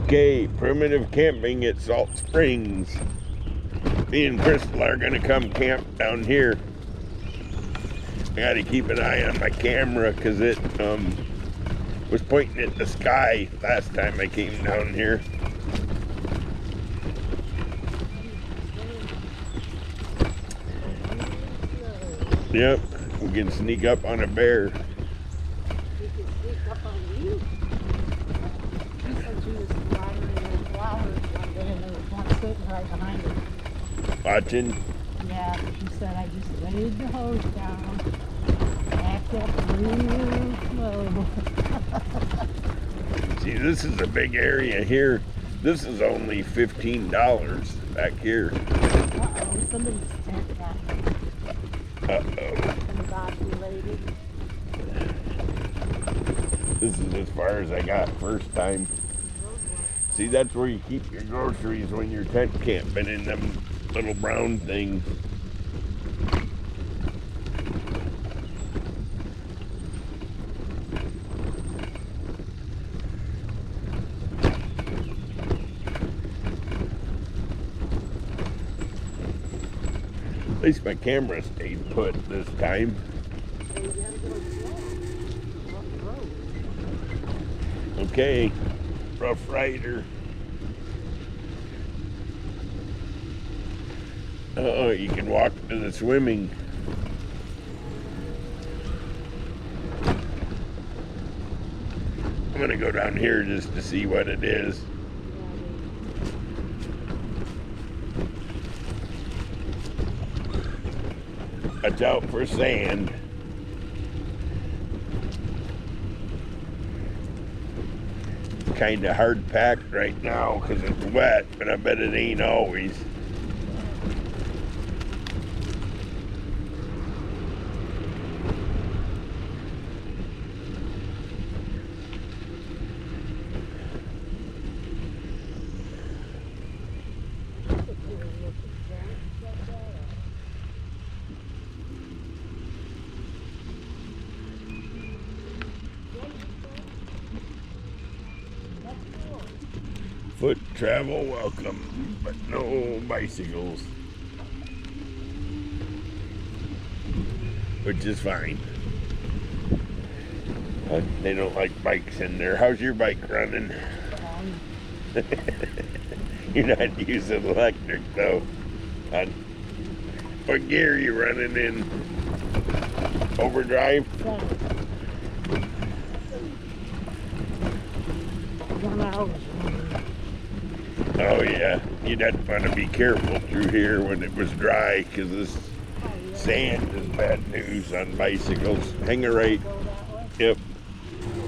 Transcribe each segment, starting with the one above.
Okay, primitive camping at Salt Springs. Me and Crystal are gonna come camp down here. I gotta keep an eye on my camera because it was pointing at the sky last time I came down here. Yep, we can sneak up on a bear. Right behind it. Watching? Yeah, she said I just laid the hose down, backed up real slow. See, this is a big area here. This is only $15 back here. Uh-oh, somebody's tent got Uh-oh. evacuated. This is as far as I got first time. See, that's where you keep your groceries when you're tent camping, in them little brown things. At least my camera stayed put this time. Okay, Rough Rider. Uh-oh, you can walk to the swimming. I'm gonna go down here just to see what it is. Watch out for sand. Kind of hard packed right now because it's wet, but I bet it ain't always. Foot travel welcome, but no bicycles. Which is fine. They don't like bikes in there. How's your bike running? You're not using electric though. What gear are you running in? Overdrive? Oh yeah, you'd have to want to be careful through here when it was dry because this sand is bad news on bicycles. Hang a right. Yep.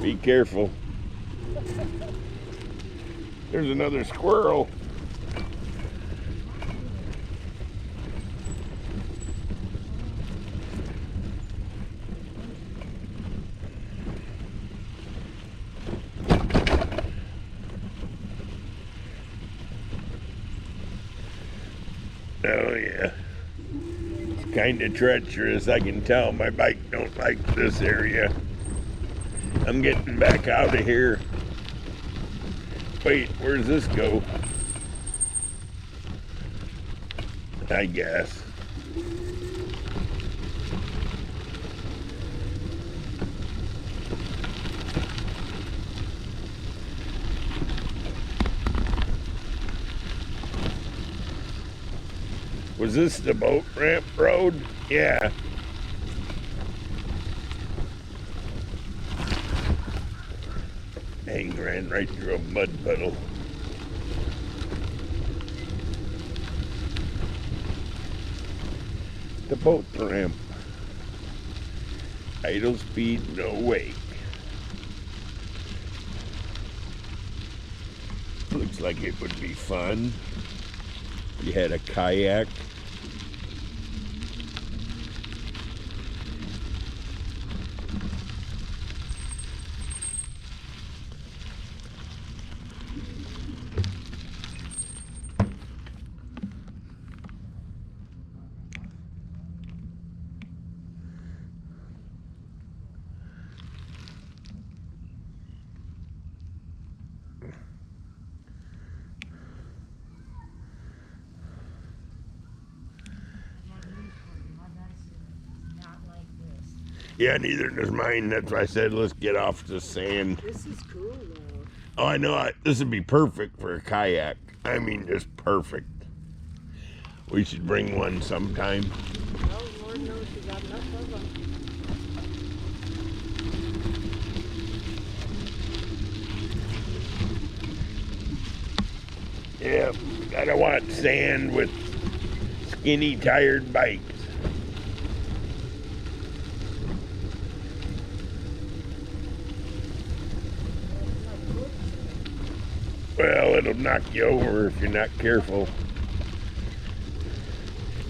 Be careful. There's another squirrel. Oh yeah. It's kind of treacherous. I can tell my bike don't like this area. I'm getting back out of here. Wait, where's this go? I guess. Was this the boat ramp road? Yeah. Dang, ran right through a mud puddle. The boat ramp. Idle speed, no wake. Looks like it would be fun. You had a kayak. Yeah, neither does mine. That's why I said let's get off the sand. This is cool though. Oh, I know. This would be perfect for a kayak. I mean, just perfect. We should bring one sometime. Oh, Lord knows you got enough of them. Yeah, gotta want sand with skinny, tired bikes. Well, it'll knock you over if you're not careful.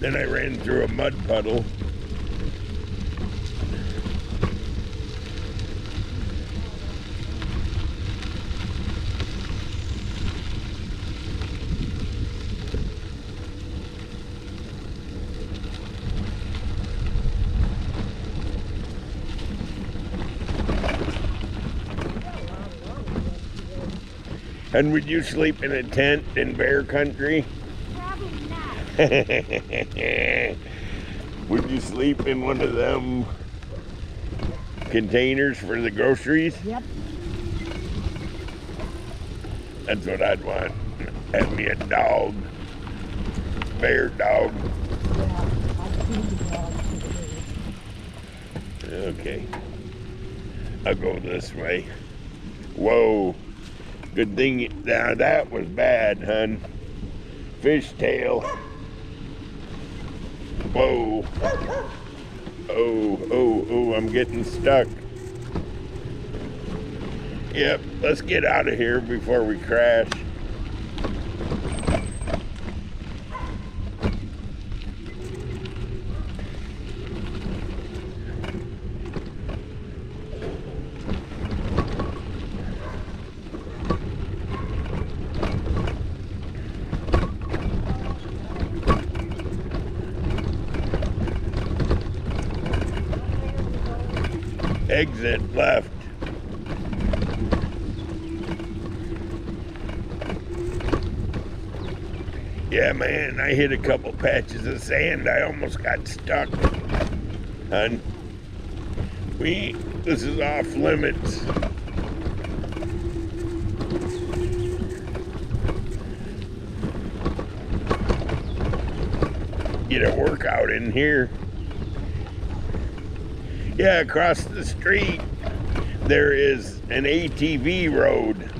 Then I ran through a mud puddle. And would you sleep in a tent in bear country? Probably not. Would you sleep in one of them containers for the groceries? Yep. That's what I'd want. Have me a dog. Bear dog. Yeah, I've seen the dogs today. Okay. I'll go this way. Whoa. Good thing. Now that was bad, hun. Fishtail. Whoa. Oh, I'm getting stuck. Yep, let's get out of here before we crash. Exit left. Yeah, man, I hit a couple patches of sand. I almost got stuck. Hun, this is off limits. Get a workout in here. Yeah, across the street, there is an ATV road.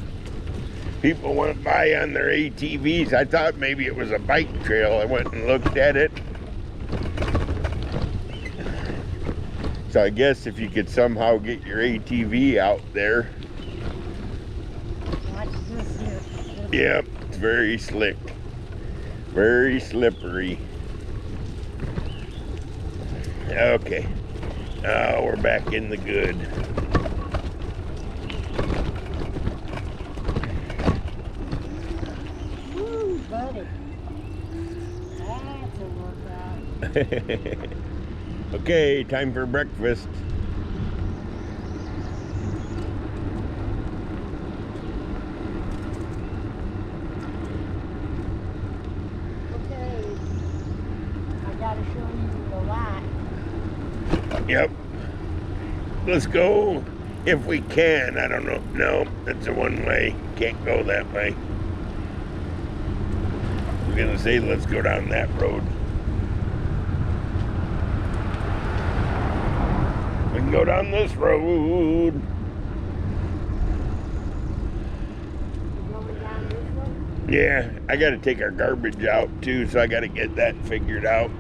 People went by on their ATVs. I thought maybe it was a bike trail. I went and looked at it. So I guess if you could somehow get your ATV out there. Watch this here. Yep, it's very slick. Very slippery. Okay. Oh, we're back in the good. Woo, buddy. That's a workout. Okay, time for breakfast. Okay. I gotta show you the lot. Yep. Let's go if we can. I don't know. No, that's a one way. Can't go that way. I was gonna say let's go down that road. We can go down this road. You going down this one? Yeah, I gotta take our garbage out too, so I gotta get that figured out.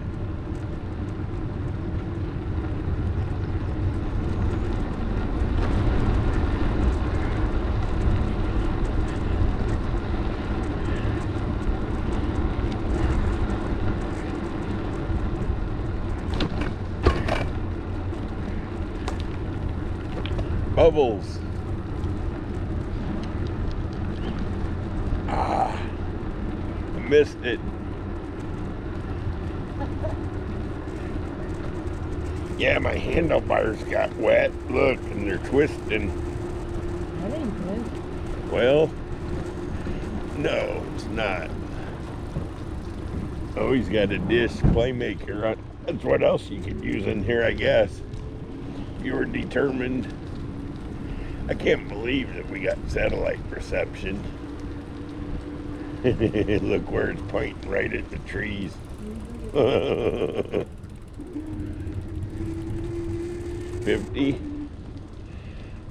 Bubbles. Ah, I missed it. Yeah, my handlebars got wet. Look, and they're twisting. That ain't good. Well, no, it's not. Oh, he's got a disc playmaker. That's what else you could use in here, I guess. you were determined. I can't believe that we got satellite reception. Look where it's pointing, right at the trees. 50.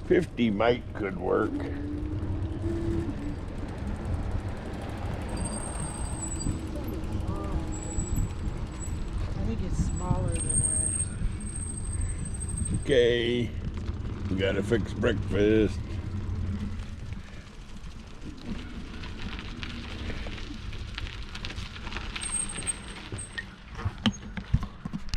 50 might could work. I think it's smaller than ours. Okay, we gotta fix breakfast.